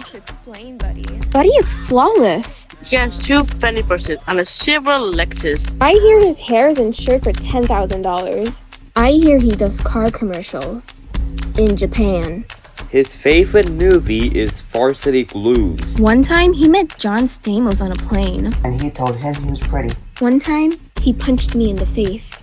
to explain Buddy. Buddy is flawless. He has 2 Fendi purses and a silver Lexus. I hear his hair is insured for $10,000. I hear he does car commercials in Japan. His favorite movie is Varsity Blues. One time, he met John Stamos on a plane. And he told him he was pretty. One time, he punched me in the face.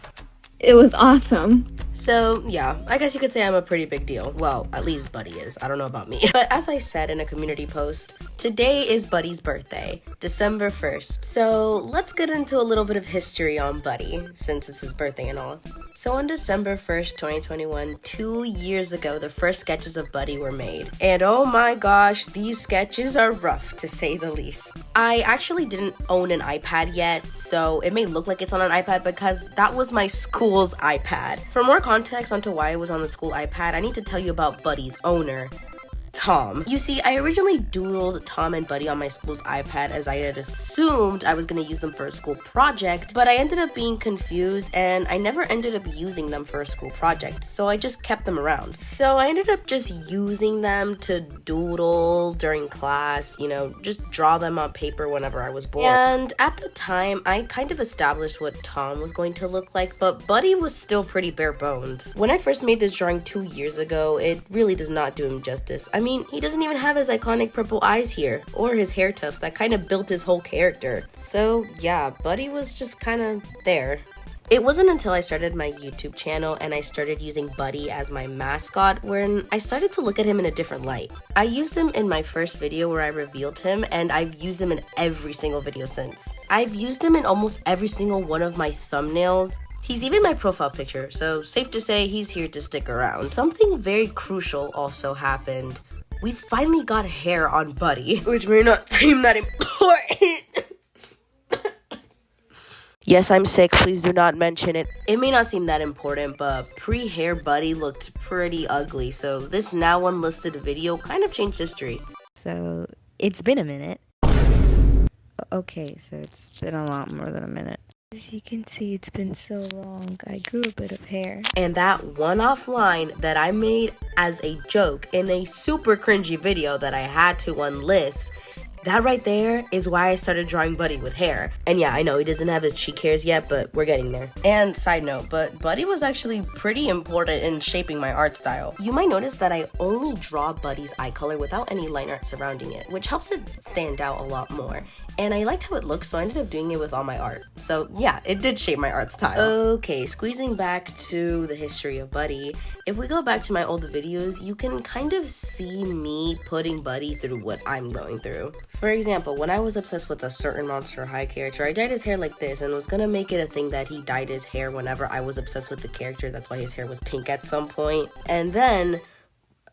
It was awesome. So, yeah, I guess you could say I'm a pretty big deal. Well, at least Buddy is. I don't know about me. But as I said in a community post, today is Buddy's birthday, December 1st. So let's get into a little bit of history on Buddy, since it's his birthday and all. So on December 1st, 2021, 2 years ago, the first sketches of Buddy were made. And oh my gosh, these sketches are rough, to say the least. I actually didn't own an iPad yet, so it may look like it's on an iPad because that was my school's iPad. For more context onto why it was on the school iPad, I need to tell you about Buddy's owner, Tom. You see, I originally doodled Tom and Buddy on my school's iPad as I had assumed I was going to use them for a school project, but I ended up being confused and I never ended up using them for a school project, so I just kept them around. So I ended up just using them to doodle during class, you know, just draw them on paper whenever I was bored. And at the time, I kind of established what Tom was going to look like, but Buddy was still pretty bare bones. When I first made this drawing 2 years ago, it really does not do him justice. I mean, he doesn't even have his iconic purple eyes here, or his hair tufts that kind of built his whole character. So yeah, Buddy was just kind of there. It wasn't until I started my YouTube channel and I started using Buddy as my mascot when I started to look at him in a different light. I used him in my first video where I revealed him, and I've used him in every single video since. I've used him in almost every single one of my thumbnails. He's even my profile picture, so safe to say he's here to stick around. Something very crucial also happened. We finally got hair on Buddy, which may not seem that important. Yes, I'm sick. Please do not mention it. It may not seem that important, but pre-hair Buddy looked pretty ugly, so this now unlisted video kind of changed history. So, it's been a minute. Okay, so it's been a lot more than a minute. As you can see, it's been so long. I grew a bit of hair. And that one-off line that I made as a joke in a super cringy video that I had to unlist, that right there is why I started drawing Buddy with hair. And yeah, I know he doesn't have his cheek hairs yet, but we're getting there. And side note, but Buddy was actually pretty important in shaping my art style. You might notice that I only draw Buddy's eye color without any line art surrounding it, which helps it stand out a lot more. And I liked how it looked, so I ended up doing it with all my art. So yeah, it did shape my art style. Okay, squeezing back to the history of Buddy, if we go back to my old videos, you can kind of see me putting Buddy through what I'm going through. For example, when I was obsessed with a certain Monster High character, I dyed his hair like this and was gonna make it a thing that he dyed his hair whenever I was obsessed with the character. That's why his hair was pink at some point. And then,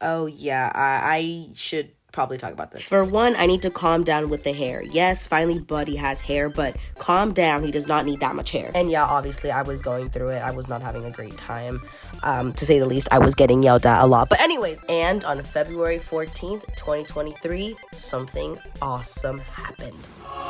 oh yeah, I should probably talk about this. For one, I need to calm down with the hair. Yes, finally Buddy has hair, but calm down, he does not need that much hair. And yeah, obviously I was going through it. I was not having a great time. To say the least, I was getting yelled at a lot. But anyways, and on February 14th, 2023, something awesome happened.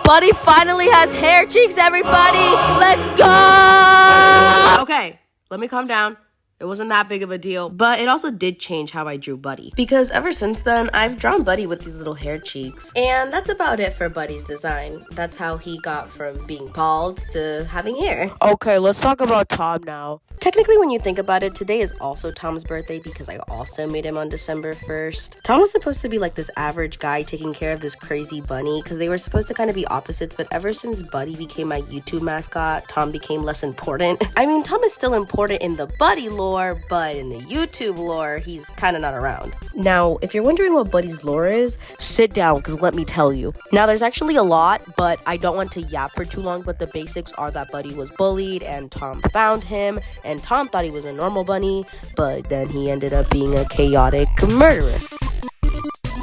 Buddy finally has hair cheeks, everybody! Let's go! Okay, let me calm down. It wasn't that big of a deal, but it also did change how I drew Buddy. Because ever since then, I've drawn Buddy with these little hair cheeks. And that's about it for Buddy's design. That's how he got from being bald to having hair. Okay, let's talk about Tom now. Technically, when you think about it, today is also Tom's birthday because I also made him on December 1st. Tom was supposed to be like this average guy taking care of this crazy bunny because they were supposed to kind of be opposites, but ever since Buddy became my YouTube mascot, Tom became less important. I mean, Tom is still important in the Buddy lore, but in the YouTube lore, he's kind of not around. Now, if you're wondering what Buddy's lore is, sit down because let me tell you. Now, there's actually a lot, but I don't want to yap for too long, but the basics are that Buddy was bullied and Tom found him, and Tom thought he was a normal bunny, but then he ended up being a chaotic murderer.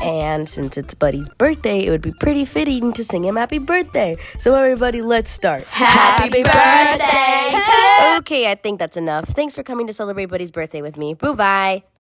And since it's Buddy's birthday, it would be pretty fitting to sing him happy birthday. So everybody, let's start. Happy birthday! Okay, I think that's enough. Thanks for coming to celebrate Buddy's birthday with me. Bye-bye.